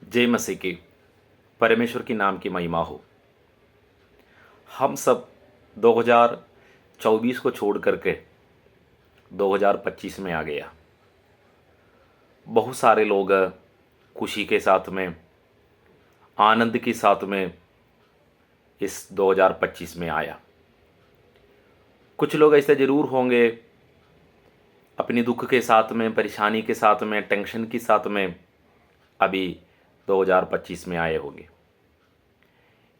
जय मसीह की। परमेश्वर की नाम की महिमा हो। हम सब 2024 को छोड़ करके 2025 में आ गया। बहुत सारे लोग खुशी के साथ में, आनंद के साथ में इस 2025 में आया। कुछ लोग ऐसे ज़रूर होंगे अपनी दुख के साथ में, परेशानी के साथ में, टेंशन के साथ में अभी 2025 में आए होंगे।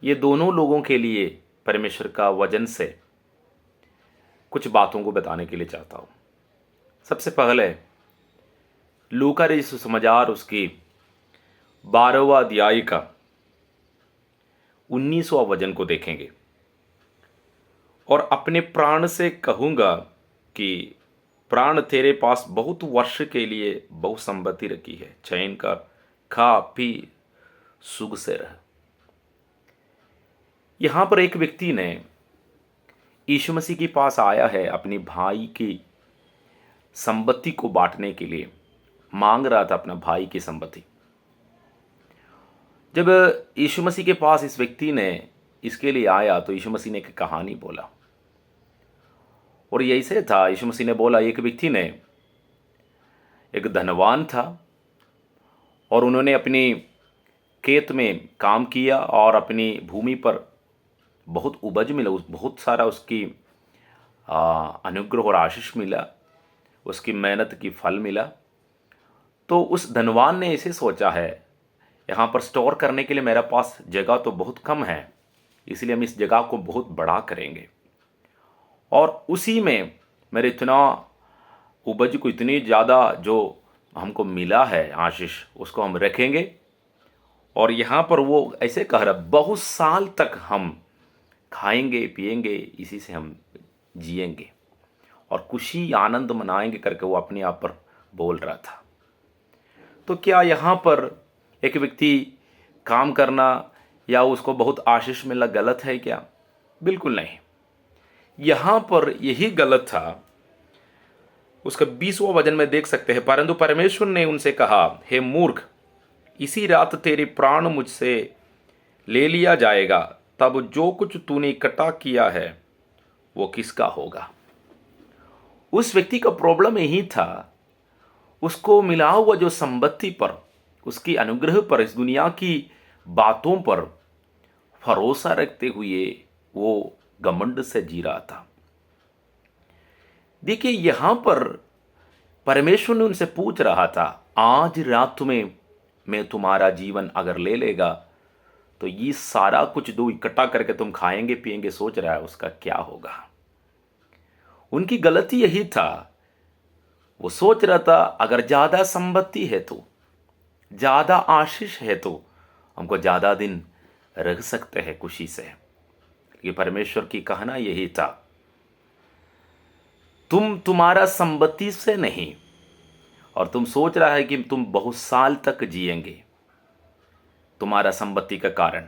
ये दोनों लोगों के लिए परमेश्वर का वचन से कुछ बातों को बताने के लिए चाहता हूँ। सबसे पहले लूका रचित सुसमाचार उसकी 12वां अध्याय का 19वां वचन को देखेंगे और अपने प्राण से कहूँगा कि प्राण तेरे पास बहुत वर्ष के लिए बहुत संपत्ति रखी है, चैन कर, खा पी, सुख से रह। यहाँ पर एक व्यक्ति ने यीशु मसीह के पास आया है, अपनी भाई की संपत्ति को बांटने के लिए मांग रहा था, अपना भाई की संपत्ति। जब यीशु मसीह के पास इस व्यक्ति ने इसके लिए आया तो यीशु मसीह ने एक कहानी बोला और यही से था। यीशु मसीह ने बोला, एक व्यक्ति ने, एक धनवान था और उन्होंने अपनी खेत में काम किया और अपनी भूमि पर बहुत उपज मिला, बहुत सारा उसकी अनुग्रह और आशीष मिला, उसकी मेहनत की फल मिला। तो उस धनवान ने ऐसे सोचा है, यहाँ पर स्टोर करने के लिए मेरे पास जगह तो बहुत कम है, इसलिए हम इस जगह को बहुत बड़ा करेंगे और उसी में मेरे इतना उपज को, इतनी ज़्यादा जो हमको मिला है आशीष, उसको हम रखेंगे और यहाँ पर वो ऐसे कह रहा, बहुत साल तक हम खाएंगे पिएंगे, इसी से हम जिएंगे और खुशी आनंद मनाएंगे करके वो अपने आप पर बोल रहा था। तो क्या यहाँ पर एक व्यक्ति काम करना या उसको बहुत आशीष मिलना गलत है क्या? बिल्कुल नहीं। यहाँ पर यही गलत था। उसका 20वां वचन में देख सकते हैं, परंतु परमेश्वर ने उनसे कहा, हे मूर्ख, इसी रात तेरे प्राण मुझसे ले लिया जाएगा, तब जो कुछ तूने इकट्ठा किया है वो किसका होगा? उस व्यक्ति का प्रॉब्लम यही था, उसको मिला हुआ जो संपत्ति पर, उसकी अनुग्रह पर, इस दुनिया की बातों पर भरोसा रखते हुए वो घमंड से जी रहा था। देखिए, यहां पर परमेश्वर ने उनसे पूछ रहा था, आज रात में मैं तुम्हारा जीवन अगर ले लेगा तो ये सारा कुछ दो इकट्ठा करके तुम खाएंगे पिएंगे सोच रहा है, उसका क्या होगा? उनकी गलती यही था, वो सोच रहा था अगर ज़्यादा संपत्ति है तो, ज़्यादा आशीष है तो हमको ज़्यादा दिन रह सकते हैं खुशी से। लेकिन परमेश्वर की कहना यही था, तुम्हारा संपत्ति से नहीं, और तुम सोच रहा है कि तुम बहुत साल तक जिएंगे तुम्हारा संपत्ति का कारण,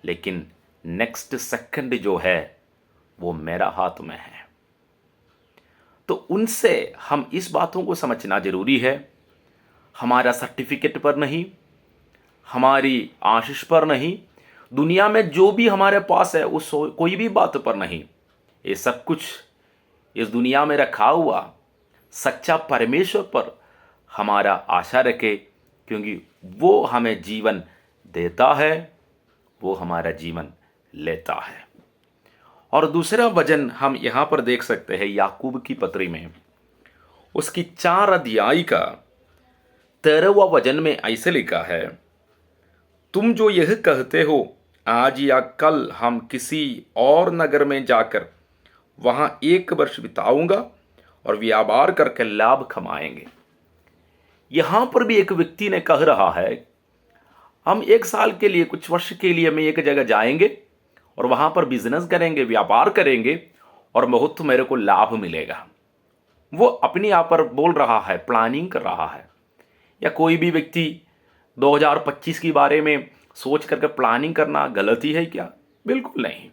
लेकिन नेक्स्ट सेकंड जो है वो मेरा हाथ में है। तो उनसे हम इस बातों को समझना जरूरी है, हमारा सर्टिफिकेट पर नहीं, हमारी आशीष पर नहीं, दुनिया में जो भी हमारे पास है उस कोई भी बात पर नहीं। ये सब कुछ इस दुनिया में रखा हुआ सच्चा परमेश्वर पर हमारा आशा रखे, क्योंकि वो हमें जीवन देता है, वो हमारा जीवन लेता है। और दूसरा वचन हम यहाँ पर देख सकते हैं, याकूब की पत्री में उसकी 4 अध्याय का 13वां वचन में ऐसे लिखा है, तुम जो यह कहते हो आज या कल हम किसी और नगर में जाकर वहां 1 वर्ष बिताऊंगा और व्यापार करके लाभ कमाएंगे। यहां पर भी एक व्यक्ति ने कह रहा है, हम 1 साल के लिए, कुछ वर्ष के लिए हम एक जगह जाएंगे और वहां पर बिजनेस करेंगे, व्यापार करेंगे और बहुत मेरे को लाभ मिलेगा। वो अपने आप पर बोल रहा है, प्लानिंग कर रहा है। या कोई भी व्यक्ति 2025 के बारे में सोच करके प्लानिंग करना गलती है क्या? बिल्कुल नहीं।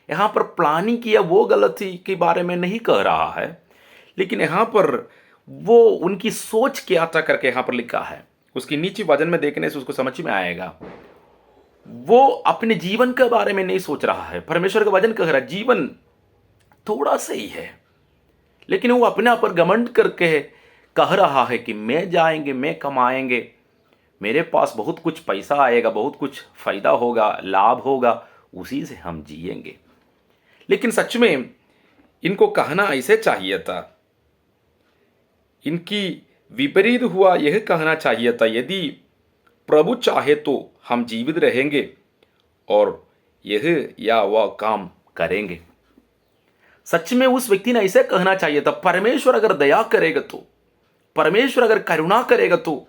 यहाँ पर प्लानिंग किया वो गलती के बारे में नहीं कह रहा है, लेकिन यहाँ पर वो उनकी सोच क्या था करके यहाँ पर लिखा है। उसकी नीचे वजन में देखने से उसको समझ में आएगा। वो अपने जीवन के बारे में नहीं सोच रहा है। परमेश्वर का वचन कह रहा है जीवन थोड़ा सा ही है, लेकिन वो अपने आप पर घमंड करके कह रहा है कि मैं जाएंगे, मैं कमाएंगे, मेरे पास बहुत कुछ पैसा आएगा, बहुत कुछ फायदा होगा, लाभ होगा, उसी से हम जिएंगे। लेकिन सच में इनको कहना ऐसे चाहिए था, इनकी विपरीत हुआ। यह कहना चाहिए था यदि प्रभु चाहे तो हम जीवित रहेंगे और यह या वह काम करेंगे। सच में उस व्यक्ति ने ऐसे कहना चाहिए था, परमेश्वर अगर दया करेगा तो, परमेश्वर अगर करुणा करेगा तो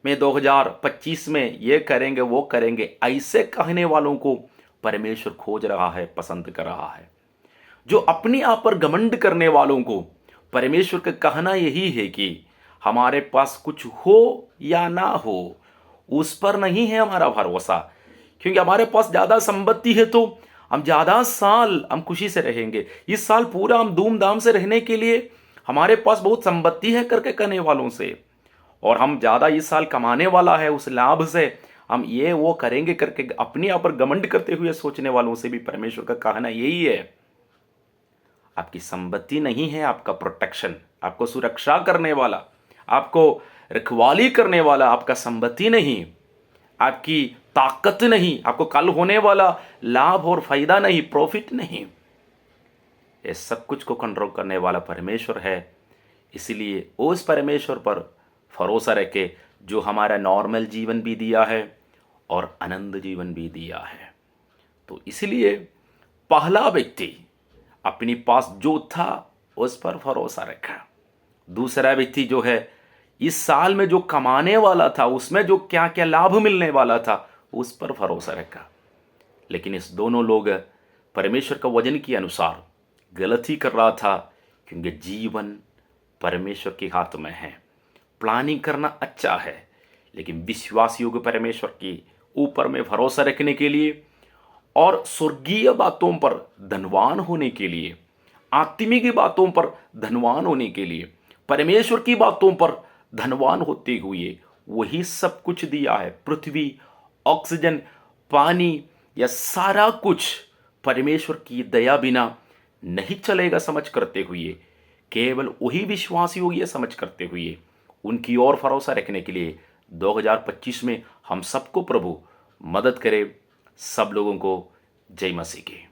मैं 2025 में ये करेंगे वो करेंगे। ऐसे कहने वालों को परमेश्वर खोज रहा है, पसंद कर रहा है। जो अपने आप पर घमंड करने वालों को परमेश्वर का कहना यही है कि हमारे पास कुछ हो या ना हो, उस पर नहीं है हमारा भरोसा। क्योंकि हमारे पास ज़्यादा संपत्ति है तो हम ज़्यादा साल हम खुशी से रहेंगे, इस साल पूरा हम धूमधाम से रहने के लिए हमारे पास बहुत संपत्ति है करके कहने वालों से, और हम ज़्यादा इस साल कमाने वाला है, उस लाभ से हम ये वो करेंगे करके अपने आप पर घमंड करते हुए सोचने वालों से भी परमेश्वर का कहना यही है, आपकी संपत्ति नहीं है आपका प्रोटेक्शन, आपको सुरक्षा करने वाला, आपको रखवाली करने वाला आपका संपत्ति नहीं, आपकी ताकत नहीं, आपको कल होने वाला लाभ और फायदा नहीं, प्रॉफिट नहीं। ये सब कुछ को कंट्रोल करने वाला परमेश्वर है। इसलिए उस परमेश्वर पर भरोसा रखे जो हमारा नॉर्मल जीवन भी दिया है और आनंद जीवन भी दिया है। तो इसलिए पहला व्यक्ति अपने पास जो था उस पर भरोसा रखा। दूसरा व्यक्ति जो है इस साल में जो कमाने वाला था, उसमें जो क्या क्या लाभ मिलने वाला था, उस पर भरोसा रखा। लेकिन इस दोनों लोग परमेश्वर का वचन के अनुसार गलत ही कर रहा था, क्योंकि जीवन परमेश्वर के हाथ में है। प्लानिंग करना अच्छा है, लेकिन विश्वासियों को परमेश्वर के ऊपर में भरोसा रखने के लिए और स्वर्गीय बातों पर धनवान होने के लिए, आत्मिक बातों पर धनवान होने के लिए, परमेश्वर की बातों पर धनवान होते हुए वही सब कुछ दिया है। पृथ्वी, ऑक्सीजन, पानी, यह सारा कुछ परमेश्वर की दया बिना नहीं चलेगा समझ करते हुए, केवल वही विश्वासियों ये समझ करते हुए उनकी ओर भरोसा रखने के लिए 2025 में हम सबको प्रभु मदद करे। सब लोगों को जय मसीह की।